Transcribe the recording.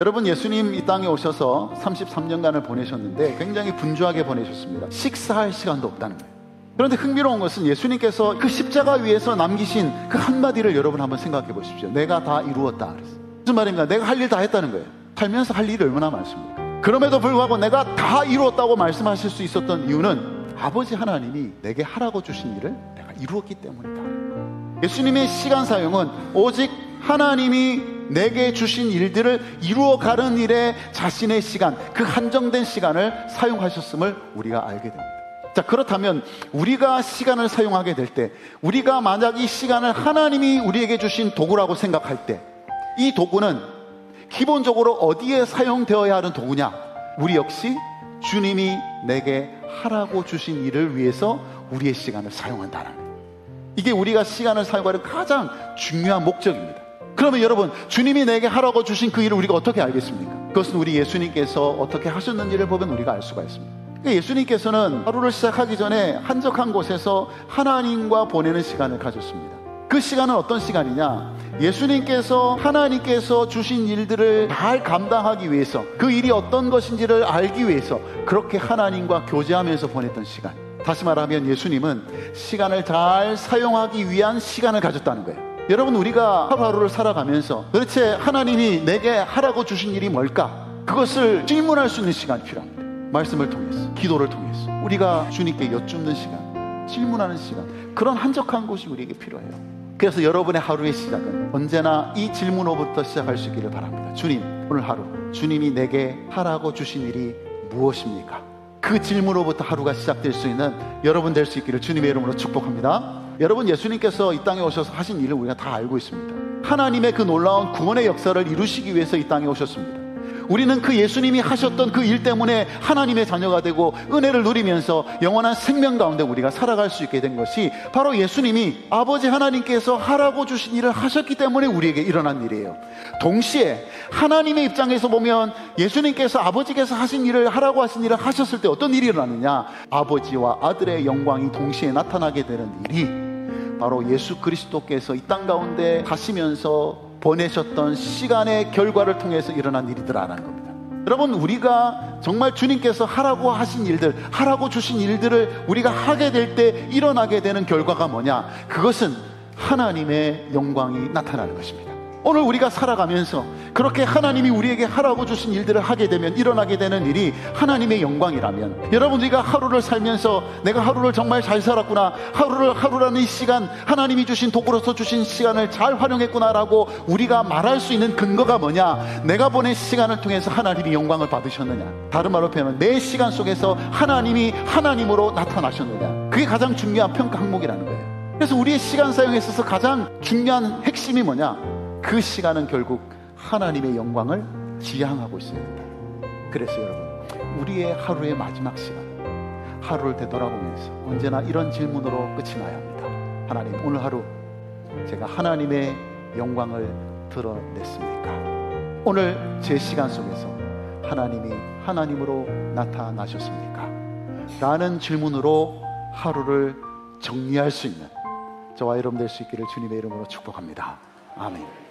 여러분, 예수님 이 땅에 오셔서 33년간을 보내셨는데 굉장히 분주하게 보내셨습니다. 식사할 시간도 없다는 거예요. 그런데 흥미로운 것은 예수님께서 그 십자가 위에서 남기신 그 한마디를 여러분 한번 생각해 보십시오. 내가 다 이루었다 그랬어요. 무슨 말입니까? 내가 할 일 다 했다는 거예요. 살면서 할 일이 얼마나 많습니까? 그럼에도 불구하고 내가 다 이루었다고 말씀하실 수 있었던 이유는 아버지 하나님이 내게 하라고 주신 일을 내가 이루었기 때문이다. 예수님의 시간 사용은 오직 하나님이 내게 주신 일들을 이루어가는 일에 자신의 시간, 그 한정된 시간을 사용하셨음을 우리가 알게 됩니다. 자, 그렇다면 우리가 시간을 사용하게 될 때, 우리가 만약 이 시간을 하나님이 우리에게 주신 도구라고 생각할 때, 이 도구는 기본적으로 어디에 사용되어야 하는 도구냐? 우리 역시 주님이 내게 하라고 주신 일을 위해서 우리의 시간을 사용한다는 거예요. 이게 우리가 시간을 사용하는 가장 중요한 목적입니다. 그러면 여러분, 주님이 내게 하라고 주신 그 일을 우리가 어떻게 알겠습니까? 그것은 우리 예수님께서 어떻게 하셨는지를 보면 우리가 알 수가 있습니다. 예수님께서는 하루를 시작하기 전에 한적한 곳에서 하나님과 보내는 시간을 가졌습니다. 그 시간은 어떤 시간이냐? 예수님께서 하나님께서 주신 일들을 잘 감당하기 위해서, 그 일이 어떤 것인지를 알기 위해서 그렇게 하나님과 교제하면서 보냈던 시간. 다시 말하면 예수님은 시간을 잘 사용하기 위한 시간을 가졌다는 거예요. 여러분, 우리가 하루하루를 살아가면서 도대체 하나님이 내게 하라고 주신 일이 뭘까? 그것을 질문할 수 있는 시간이 필요합니다. 말씀을 통해서, 기도를 통해서 우리가 주님께 여쭙는 시간, 질문하는 시간, 그런 한적한 곳이 우리에게 필요해요. 그래서 여러분의 하루의 시작은 언제나 이 질문으로부터 시작할 수 있기를 바랍니다. 주님, 오늘 하루 주님이 내게 하라고 주신 일이 무엇입니까? 그 질문으로부터 하루가 시작될 수 있는 여러분 될 수 있기를 주님의 이름으로 축복합니다. 여러분, 예수님께서 이 땅에 오셔서 하신 일을 우리가 다 알고 있습니다. 하나님의 그 놀라운 구원의 역사를 이루시기 위해서 이 땅에 오셨습니다. 우리는 그 예수님이 하셨던 그 일 때문에 하나님의 자녀가 되고 은혜를 누리면서 영원한 생명 가운데 우리가 살아갈 수 있게 된 것이 바로 예수님이 아버지 하나님께서 하라고 주신 일을 하셨기 때문에 우리에게 일어난 일이에요. 동시에 하나님의 입장에서 보면 예수님께서 아버지께서 하신 일을, 하라고 하신 일을 하셨을 때 어떤 일이 일어나느냐? 아버지와 아들의 영광이 동시에 나타나게 되는 일이 바로 예수 그리스도께서 이 땅 가운데 가시면서 보내셨던 시간의 결과를 통해서 일어난 일이더라는 겁니다. 여러분, 우리가 정말 주님께서 하라고 하신 일들, 하라고 주신 일들을 우리가 하게 될 때 일어나게 되는 결과가 뭐냐? 그것은 하나님의 영광이 나타나는 것입니다. 오늘 우리가 살아가면서 그렇게 하나님이 우리에게 하라고 주신 일들을 하게 되면 일어나게 되는 일이 하나님의 영광이라면, 여러분, 우리가 하루를 살면서 내가 하루를 정말 잘 살았구나, 하루라는 이 시간 하나님이 주신 도구로서 주신 시간을 잘 활용했구나라고 우리가 말할 수 있는 근거가 뭐냐? 내가 보낸 시간을 통해서 하나님이 영광을 받으셨느냐? 다른 말로 표현하면 내 시간 속에서 하나님이 하나님으로 나타나셨느냐? 그게 가장 중요한 평가 항목이라는 거예요. 그래서 우리의 시간 사용에 있어서 가장 중요한 핵심이 뭐냐? 그 시간은 결국 하나님의 영광을 지향하고 있어야 된다. 그래서 여러분, 우리의 하루의 마지막 시간, 하루를 되돌아보면서 언제나 이런 질문으로 끝이 나야 합니다. 하나님, 오늘 하루 제가 하나님의 영광을 드러냈습니까? 오늘 제 시간 속에서 하나님이 하나님으로 나타나셨습니까? 라는 질문으로 하루를 정리할 수 있는 저와 여러분 될 수 있기를 주님의 이름으로 축복합니다. 아멘.